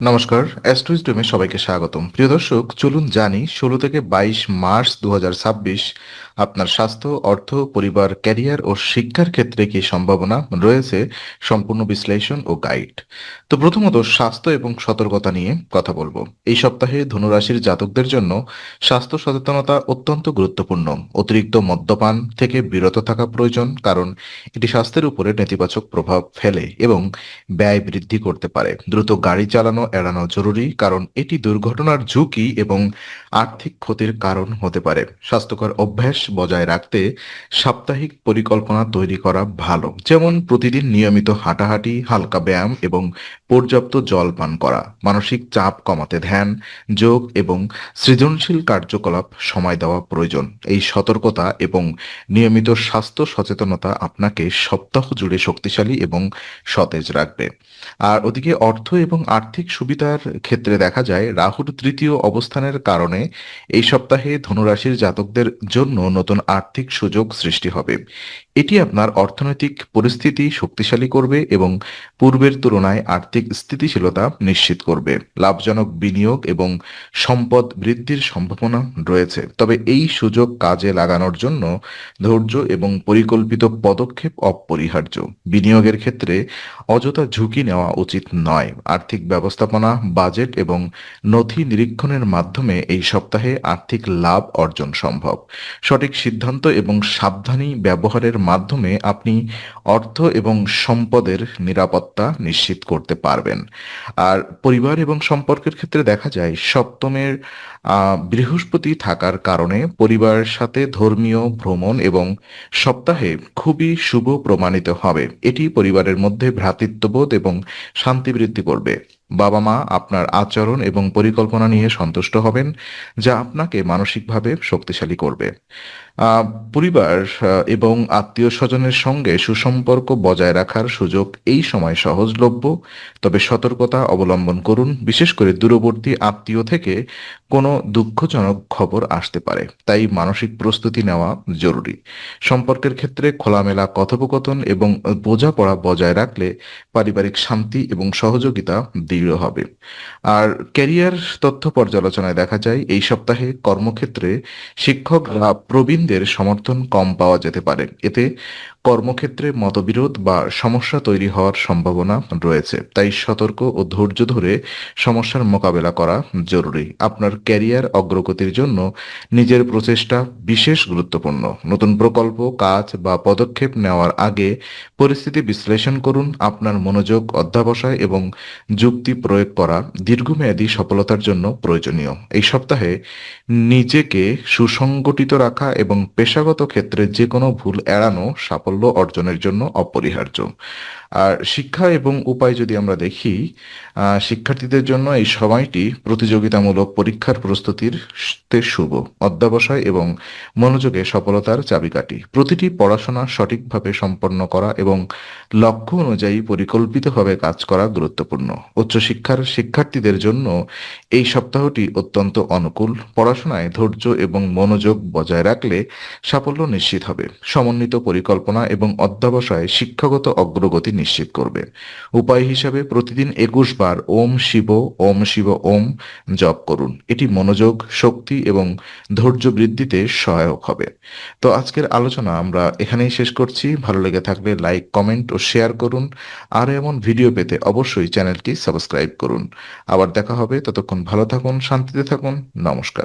নমস্কার, অ্যাস্ট্রোইজডমে সবাইকে স্বাগতম। প্রিয় দর্শক, চলুন জানি ১৬ থেকে ২২ মার্চ ২০২৬ আপনার স্বাস্থ্য, অর্থ, পরিবার, ক্যারিয়ার ও শিক্ষার ক্ষেত্রে কি সম্ভাবনা রয়েছে, সম্পূর্ণ বিশ্লেষণ ও গাইড। তো প্রথমত স্বাস্থ্য এবং সতর্কতা নিয়ে কথা বলবো। এই সপ্তাহে ধনুরাশির জাতকদের জন্য স্বাস্থ্য সচেতনতা অত্যন্ত গুরুত্বপূর্ণ। অতিরিক্ত মদ্যপান থেকে বিরত থাকা প্রয়োজন, কারণ এটি স্বাস্থ্যের উপরে নেতিবাচক প্রভাব ফেলে এবং ব্যয় বৃদ্ধি করতে পারে। দ্রুত গাড়ি চালানো এড়ানো জরুরি, কারণ এটি দুর্ঘটনার ঝুঁকি এবং আর্থিক ক্ষতির কারণ হতে পারে। স্বাস্থ্যকর অভ্যাস বজায় রাখতে সাপ্তাহিক পরিকল্পনা তৈরি করা ভালো, যেমন প্রতিদিন নিয়মিত হাঁটাহাঁটি, হালকা ব্যায়াম এবং পর্যাপ্ত জল পান করা। মানসিক চাপ কমাতে ধ্যান, যোগ এবং সৃজনশীল কার্যকলাপ সময় দেওয়া প্রয়োজন। এই সতর্কতা এবং নিয়মিত স্বাস্থ্য সচেতনতা আপনাকে সপ্তাহ জুড়ে শক্তিশালী এবং সতেজ রাখবে। আর ওদিকে অর্থ এবং আর্থিক সুবিধার ক্ষেত্রে দেখা যায় রাহুর তৃতীয় অবস্থানের কারণে এই সপ্তাহে ধনুরাশির জাতকদের জন্য নতুন আর্থিক সুযোগ সৃষ্টি হবে। এটি আপনার অর্থনৈতিক পরিস্থিতি শক্তিশালী করবে এবং পূর্বের তুলনায় আর্থিক স্থিতিশীলতা নিশ্চিত করবে। লাভজনক বিনিয়োগ এবং সম্পদ বৃদ্ধির সম্ভাবনা রয়েছে, তবে এই সুযোগ কাজে লাগানোর জন্য ধৈর্য এবং পরিকল্পিত পদক্ষেপ অপরিহার্য। বিনিয়োগের ক্ষেত্রে অযথা ঝুঁকি নেওয়া উচিত নয়। আর্থিক ব্যবস্থাপনা, বাজেট এবং নথি নিরীক্ষণের মাধ্যমে এই সপ্তাহে আর্থিক লাভ অর্জন সম্ভব। সঠিক সিদ্ধান্ত এবং সাবধানী ব্যবহারের মাধ্যমে আপনি অর্থ এবং সম্পদের নিরাপত্তা নিশ্চিত করতে পারবেন। আর পরিবার এবং সম্পর্কের ক্ষেত্রে দেখা যায় সপ্তমের বৃহস্পতি থাকার কারণে পরিবারের সাথে ধর্মীয় ভ্রমণ এবং সপ্তাহে খুবই শুভ প্রমাণিত হবে। এটি পরিবারের মধ্যে ভ্রাতৃত্ববোধ এবং শান্তি বৃদ্ধি করবে। বাবা মা আপনার আচরণ এবং পরিকল্পনা নিয়ে সন্তুষ্ট হবেন, যা আপনাকে মানসিকভাবে শক্তিশালী করবে। আহ, পরিবার এবং আত্মীয় স্বজনের সঙ্গে সুসম্পর্ক বজায় রাখার সুযোগ এই সময় সহজলভ্য, তবে সতর্কতা অবলম্বন করুন। বিশেষ করে দূরবর্তী আত্মীয় থেকে কোনো দুঃখজনক খবর আসতে পারে, তাই মানসিক প্রস্তুতি নেওয়া জরুরি। সম্পর্কের ক্ষেত্রে খোলামেলা কথোপকথন এবং বোঝাপড়া বজায় রাখলে পারিবারিক শান্তি এবং সহযোগিতা দৃঢ় হবে। আর ক্যারিয়ার তথ্য পর্যালোচনায় দেখা যায় এই সপ্তাহে কর্মক্ষেত্রে শিক্ষক বা প্রবীণদের সমর্থন কম পাওয়া যেতে পারে। এতে কর্মক্ষেত্রে মতবিরোধ বা সমস্যা তৈরি হওয়ার সম্ভাবনা রয়েছে, তাই সতর্ক ও ধৈর্য ধরে সমস্যার মোকাবেলা করা জরুরি। আপনার ক্যারিয়ার অগ্রগতির জন্য নিজের প্রচেষ্টা বিশেষ গুরুত্বপূর্ণ। নতুন প্রকল্প, কাজ বা পদক্ষেপ নেওয়ার আগে পরিস্থিতি বিশ্লেষণ করুন। আপনার মনোযোগ, অধ্যবসায় এবং যুক্তি প্রয়োগ করা দীর্ঘমেয়াদী সফলতার জন্য প্রয়োজনীয়। এই সপ্তাহে নিজেকে সুসংগঠিত রাখা এবং পেশাগত ক্ষেত্রে যে কোনো ভুল এড়ানো সাফল্য অর্জনের জন্য অপরিহার্য। আর শিক্ষা এবং উপায় যদি আমরা দেখি, শিক্ষার্থীদের জন্য এই সময়টি প্রতিযোগিতামূলক পরীক্ষার প্রস্তুতির তে শুভ। অধ্যবসায় এবং মনোযোগে সফলতার চাবিকাঠি। প্রতিটি পড়াশোনা সঠিকভাবে সম্পন্ন করা এবং লক্ষ্য অনুযায়ী পরিকল্পিতভাবে কাজ করা গুরুত্বপূর্ণ। উচ্চশিক্ষার শিক্ষার্থীদের জন্য এই সপ্তাহটি অত্যন্ত অনুকূল। পড়াশোনায় ধৈর্য এবং মনোযোগ বজায় রাখলে সাফল্য নিশ্চিত হবে। সমন্বিত পরিকল্পনা এবং অধ্যবসায় শিক্ষাগত অগ্রগতি নিশ্চিত করবে। উপায় হিসাবে প্রতিদিন ২১ বার ওম শিব, ওম শিব ওম জপ করুন। এটি মনোযোগ, শক্তি এবং ধৈর্য বৃদ্ধিতে সহায়ক হবে। তো আজকের আলোচনা আমরা এখানেই শেষ করছি। ভালো লেগে থাকলে লাইক, কমেন্ট ও শেয়ার করুন। আর এমন ভিডিও পেতে অবশ্যই চ্যানেলটি সাবস্ক্রাইব করুন। আবার দেখা হবে, ততক্ষণ ভালো থাকুন, শান্তিতে থাকুন। নমস্কার।